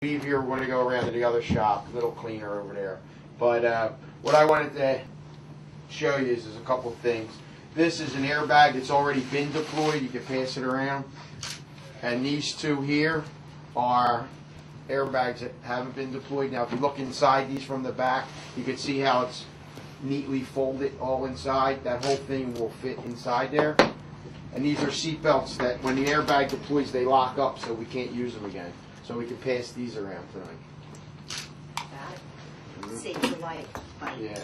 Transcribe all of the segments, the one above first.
Leave here, we're going to go around to the other shop, a little cleaner over there. But what I wanted to show you is a couple things. This is an airbag that's already been deployed. You can pass it around. And these two here are airbags that haven't been deployed. Now, if you look inside these from the back, you can see how it's neatly folded all inside. That whole thing will fit inside there. And these are seat belts that when the airbag deploys, they lock up, so we can't use them again. So we can pass these around tonight. Got it. Save your life. Yeah.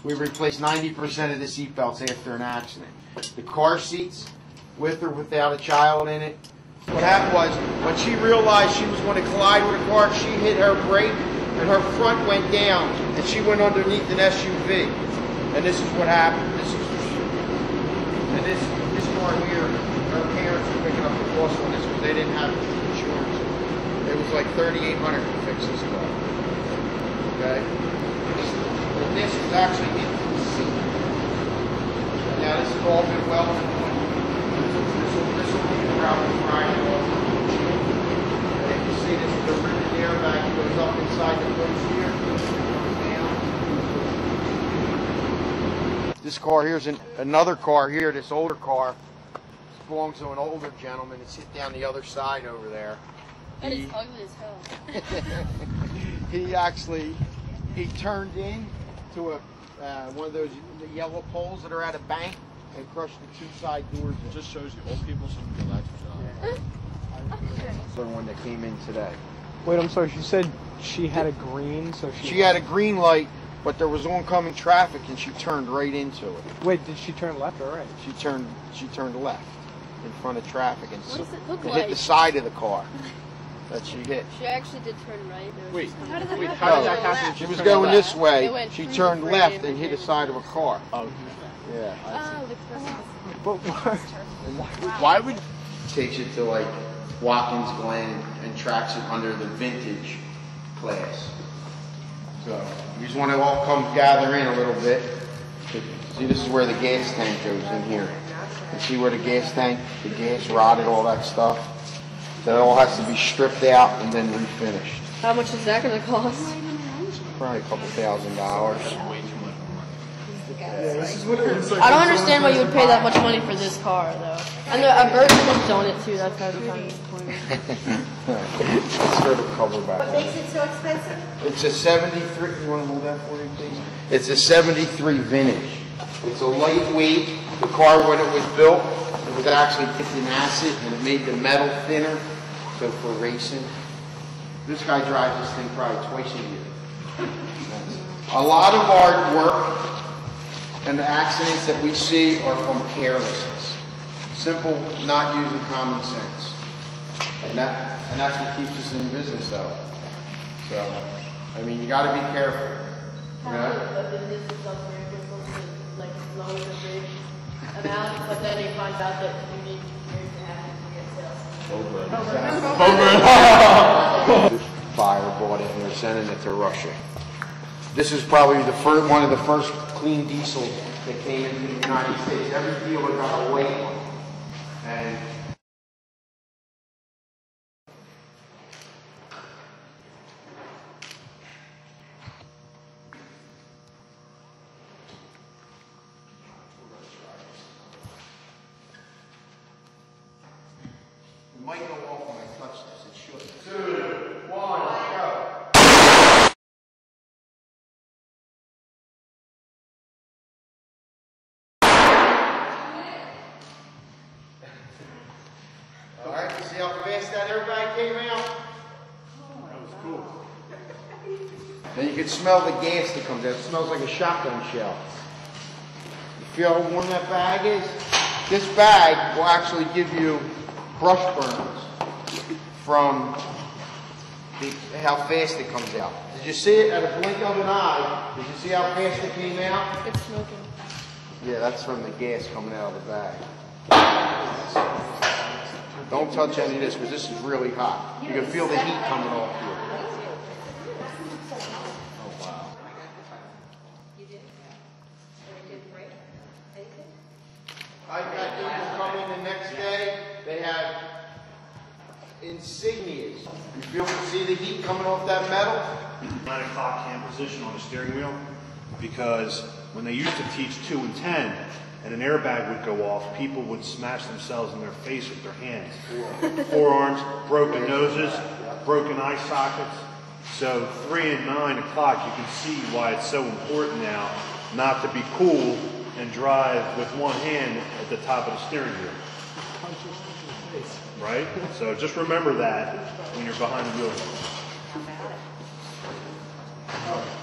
We replaced 90% of the seat belts after an accident. The car seats, with or without a child in it. What happened was, when she realized she was going to collide with a car, she hit her brake, and her front went down, and she went underneath an SUV. And this is what happened. This car here, her parents were picking up the cost on this because they didn't have insurance. It was like $3,800 to fix this car. Okay? But this is actually into the seat. Now this has all been welded on. This will be probably Friday off. And you see this, the ribbon airbag goes up inside the place here. Down. This car here's another car here, this older car. This belongs to an older gentleman. It's hit down the other side over there. That is ugly as hell. He turned in to one of those yellow poles that are at a bank and crushed the two side doors. It just shows you old people shouldn't be allowed to drive. The one that came in today. Wait, I'm sorry. She said she had a green, so she had a green light, but there was oncoming traffic, and she turned right into it. Wait, did she turn left or right? She turned left in front of traffic and what does it look hit like? the side of the car that she hit. She actually did turn right. Wait, how did that how did that happen? She was going this way. She turned left and hit the side of a car. Oh, yeah. Oh, the person. But why would Takes it to like Watkins Glen and tracks it under the vintage class. So you just want to all come gather in a little bit. See, this is where the gas tank goes in here. You see where the gas rotted, all that stuff. That all has to be stripped out and then refinished. How much is that going to cost? Probably a couple $1,000. I don't understand why you would pay that much money for this car, though. And a version of own it too. That's kind of disappointing. It's sort of cover back. What makes it so expensive? It's a 73. You want to hold that for you, please? It's a 73 vintage. It's a lightweight. The car, when it was built, it was actually dipped in acid, and it made the metal thinner. So for racing, this guy drives this thing probably twice a year. A lot of our work and the accidents that we see are from carelessness. Simple, not using common sense. And that's what keeps us in business, though. So, I mean, you got to be careful. Like lower the bridge amount, but then they find out that you need years to have to get sales. Fire bought it and they're sending it to Russia. This is probably one of the first clean diesels that came into the United States. Every dealer got a white one. And it might go off when I touch this. It should. 2, 1, go. All right, you see how fast that airbag came out? that was cool. Then you can smell the gas that comes out. It smells like a shotgun shell. You feel how warm that bag is? This bag will actually give you brush burns from how fast it comes out. Did you see it at a blink of an eye? Did you see how fast it came out? It's smoking. Yeah, that's from the gas coming out of the bag. Don't touch any of this because this is really hot. You can feel the heat coming off here. Oh wow. I've got people come in the next day. They have insignias. You feel, see the heat coming off that metal? 9 o'clock hand position on the steering wheel, because when they used to teach 2 and 10 and an airbag would go off, people would smash themselves in their face with their hands. Forearms, broken noses, broken eye sockets. So 3 and 9 o'clock, you can see why it's so important now not to be cool and drive with one hand at the top of the steering wheel. Right? So just remember that when you're behind the wheel. How about it?